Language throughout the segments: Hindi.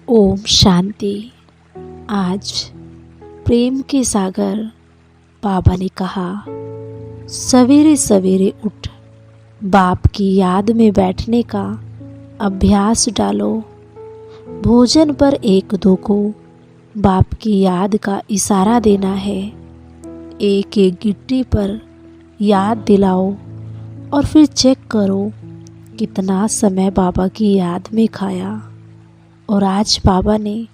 ओम शांति। आज प्रेम के सागर बाबा ने कहा, सवेरे सवेरे उठ बाप की याद में बैठने का अभ्यास डालो। भोजन पर एक दो को बाप की याद का इशारा देना है। एक एक गिट्टी पर याद दिलाओ और फिर चेक करो कितना समय बाबा की याद में खाया। और आज बाबा ने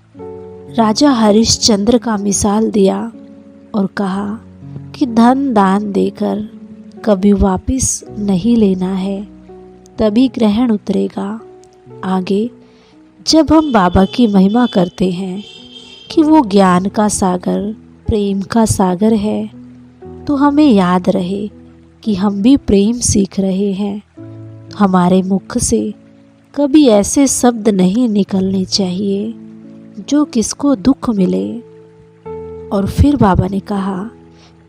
राजा हरिश्चंद्र का मिसाल दिया और कहा कि धन दान देकर कभी वापस नहीं लेना है, तभी ग्रहण उतरेगा। आगे जब हम बाबा की महिमा करते हैं कि वो ज्ञान का सागर, प्रेम का सागर है, तो हमें याद रहे कि हम भी प्रेम सीख रहे हैं। हमारे मुख से कभी ऐसे शब्द नहीं निकलने चाहिए जो किसको दुख मिले। और फिर बाबा ने कहा,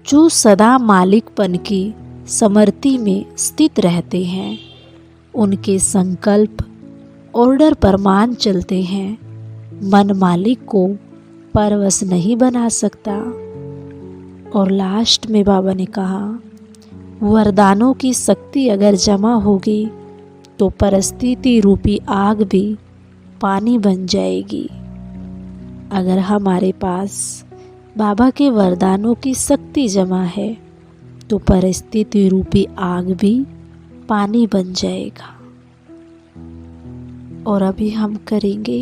जो सदा मालिकपन की समर्ति में स्थित रहते हैं, उनके संकल्प ऑर्डर पर मान चलते हैं। मन मालिक को परवश नहीं बना सकता। और लास्ट में बाबा ने कहा, वरदानों की शक्ति अगर जमा होगी तो परिस्थिति रूपी आग भी पानी बन जाएगी। अगर हमारे पास बाबा के वरदानों की शक्ति जमा है तो परिस्थिति रूपी आग भी पानी बन जाएगा। और अभी हम करेंगे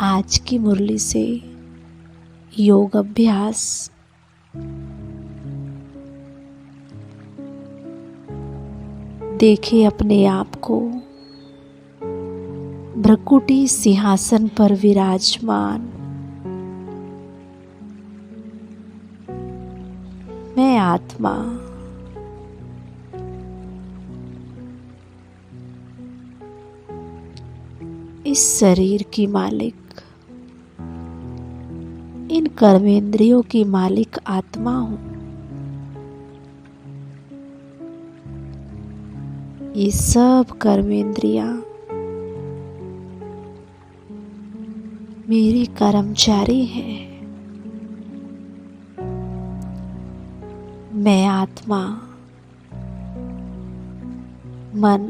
आज की मुरली से योग अभ्यास। देखें अपने आप को भ्रकुटी सिंहासन पर विराजमान। मैं आत्मा इस शरीर की मालिक, इन कर्मेंद्रियों की मालिक आत्मा हूँ। ये सब कर्मेंद्रियां मेरी कर्मचारी हैं। मैं आत्मा मन,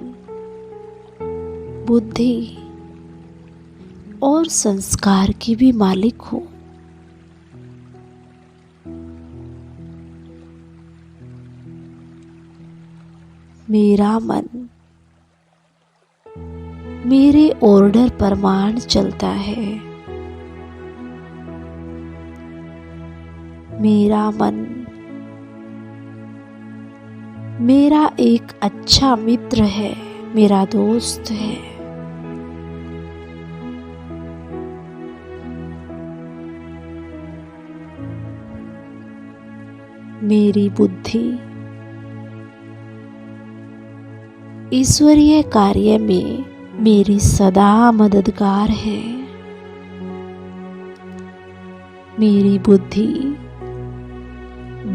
बुद्धि और संस्कार की भी मालिक हूँ। मेरा मन मेरे ऑर्डर पर मान चलता है। मेरा मन मेरा एक अच्छा मित्र है, मेरा दोस्त है। मेरी बुद्धि ईश्वरीय कार्य में मेरी सदा मददगार है। मेरी बुद्धि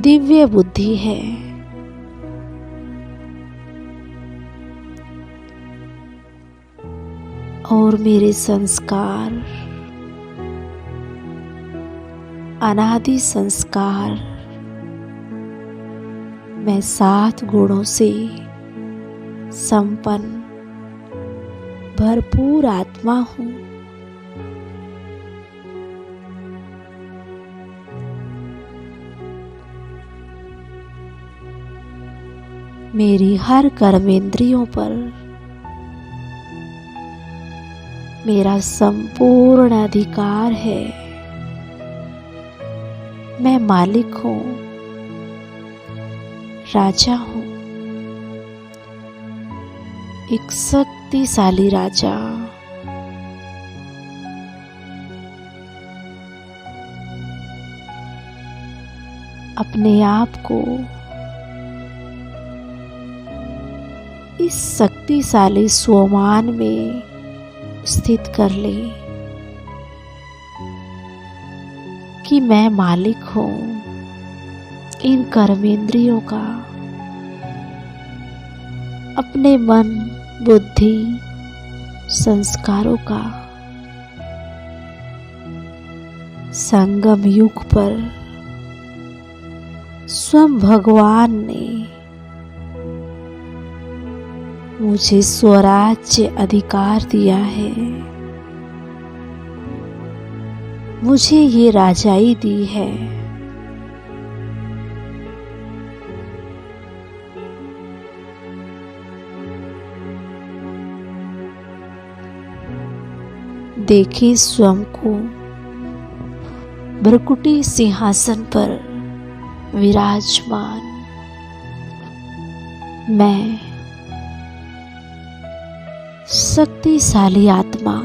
दिव्य बुद्धि है। और मेरे संस्कार अनादि संस्कार। मैं 7 गुणों से संपन्न भरपूर आत्मा हूँ। मेरी हर कर्मेंद्रियों पर मेरा संपूर्ण अधिकार है। मैं मालिक हूँ, राजा हूँ, एक शक्तिशाली राजा। अपने आप को इस शक्तिशाली स्वमान में स्थित कर ले कि मैं मालिक हूँ इन कर्मेंद्रियों का, अपने मन, बुद्धि संस्कारों का संगम युग पर स्वयं भगवान ने मुझे स्वराज्य अधिकार दिया है। मुझे ये राजाई दी है। देखिए स्वयं को भ्रकुटी सिंहासन पर विराजमान। मैं शक्तिशाली आत्मा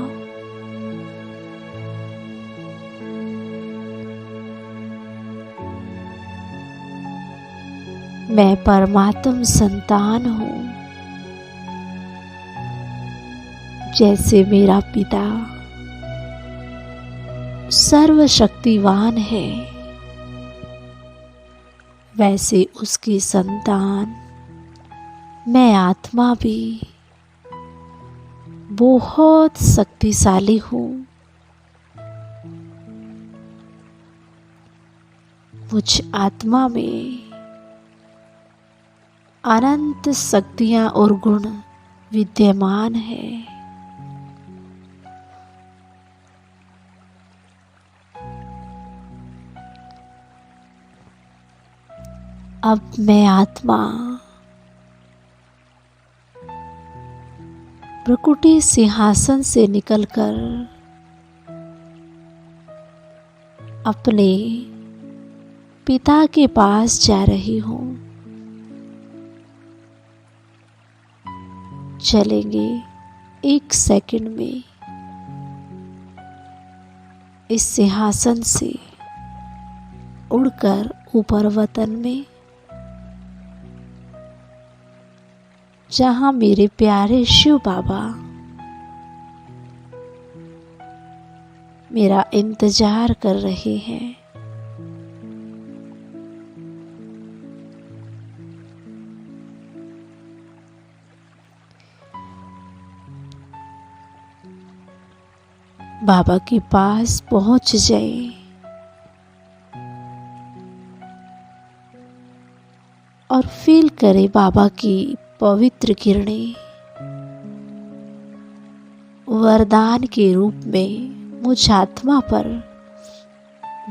मैं परमात्म संतान हूँ। जैसे मेरा पिता सर्वशक्तिवान है, वैसे उसकी संतान मैं आत्मा भी बहुत शक्तिशाली हूँ। मुझ आत्मा में अनंत शक्तियाँ और गुण विद्यमान है। अब मैं आत्मा भ्रकुटी सिंहासन से निकलकर अपने पिता के पास जा रही हूँ। चलेंगे 1 सेकंड में इस सिंहासन से उड़कर ऊपर वतन में, जहाँ मेरे प्यारे शिव बाबा मेरा इंतजार कर रहे हैं। बाबा के पास पहुंच जाए और फील करे बाबा की पवित्र किरणें वरदान के रूप में मुझ आत्मा पर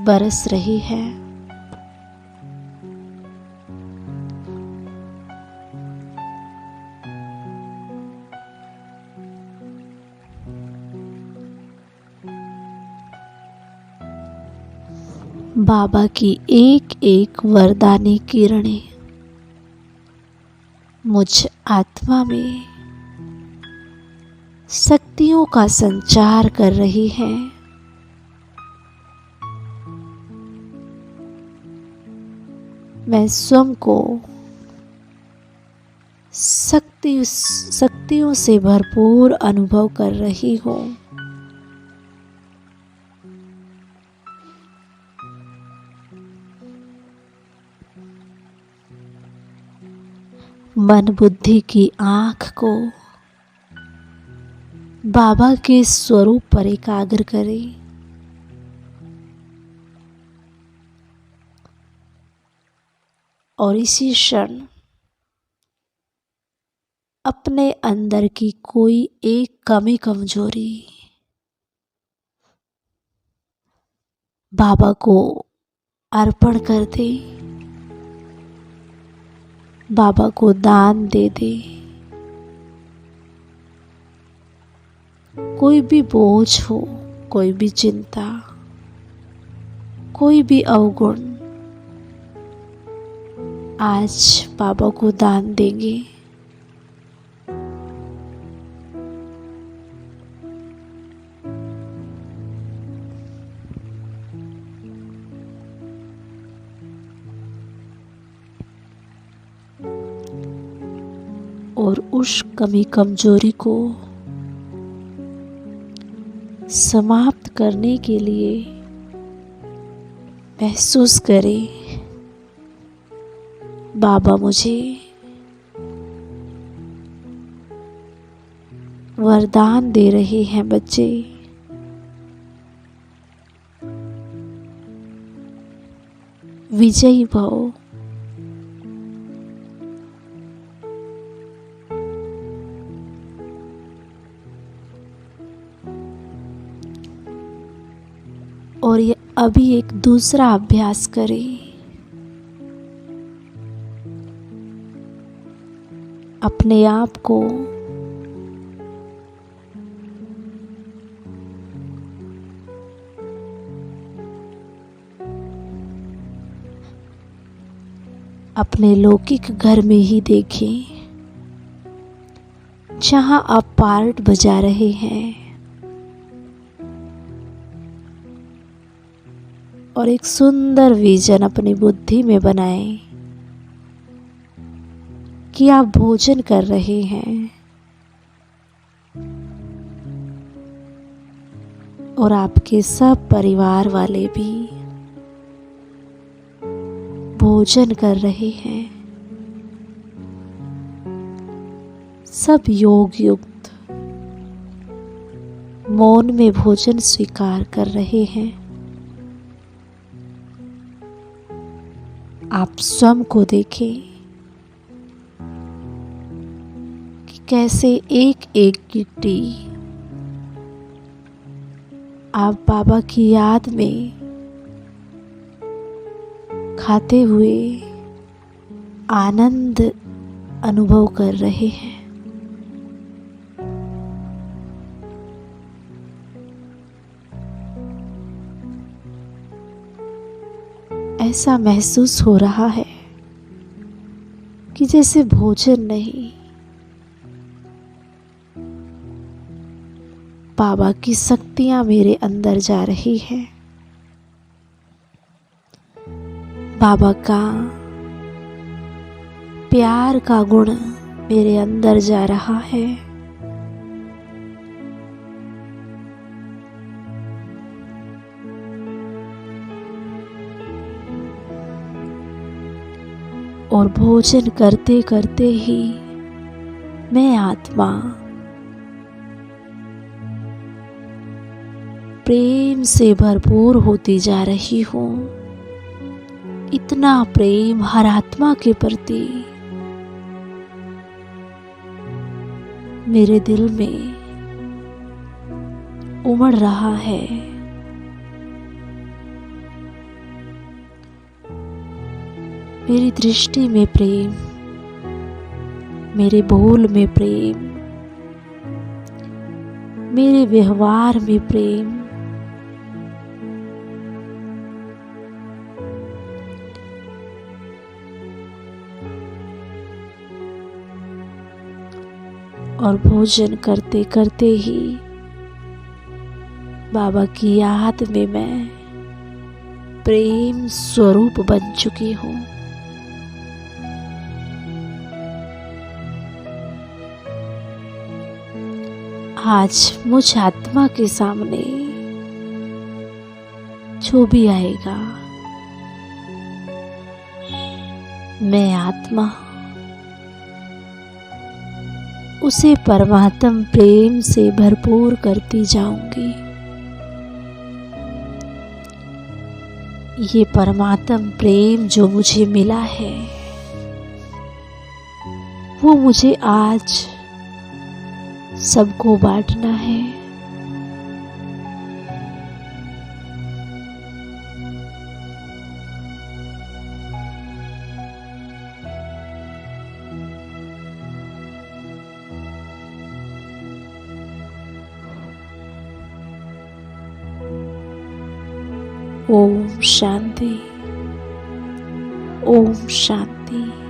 बरस रही है। बाबा की एक एक वरदानी किरणें मुझ आत्मा में शक्तियों का संचार कर रही है। मैं स्वयं को शक्तियों से भरपूर अनुभव कर रही हूँ। मन बुद्धि की आँख को बाबा के स्वरूप पर एकाग्र करें। और इसी क्षण अपने अंदर की कोई एक कमी कमजोरी बाबा को अर्पण कर दे, बाबा को दान दे दे। कोई भी बोझ हो, कोई भी चिंता, कोई भी अवगुण आज बाबा को दान देंगे। और उस कमी कमजोरी को समाप्त करने के लिए महसूस करें बाबा मुझे वरदान दे रहे हैं बच्चे। विजयी भव। और ये अभी एक दूसरा अभ्यास करें। अपने आप को अपने लौकिक घर में ही देखें, जहां आप पार्ट बजा रहे हैं, और एक सुंदर विजन अपनी बुद्धि में बनाएं कि आप भोजन कर रहे हैं और आपके सब परिवार वाले भी भोजन कर रहे हैं। सब योग युक्त मौन में भोजन स्वीकार कर रहे हैं। आप स्वयं को देखें कि कैसे एक एक गिट्टी आप बाबा की याद में खाते हुए आनंद अनुभव कर रहे हैं। ऐसा महसूस हो रहा है कि जैसे भोजन नहीं, बाबा की शक्तियां मेरे अंदर जा रही है। बाबा का प्यार का गुण मेरे अंदर जा रहा है। और भोजन करते करते ही मैं आत्मा प्रेम से भरपूर होती जा रही हूँ। इतना प्रेम हर आत्मा के प्रति मेरे दिल में उमड़ रहा है। मेरी दृष्टि में प्रेम, मेरे बोल में प्रेम, मेरे व्यवहार में प्रेम, और भोजन करते करते ही बाबा की याद में मैं प्रेम स्वरूप बन चुकी हूँ। आज मुझ आत्मा के सामने जो भी आएगा, मैं आत्मा उसे परमात्म प्रेम से भरपूर करती जाऊंगी। ये परमात्म प्रेम जो मुझे मिला है, वो मुझे आज सबको बांटना है। ओम शांति, ओम शांति।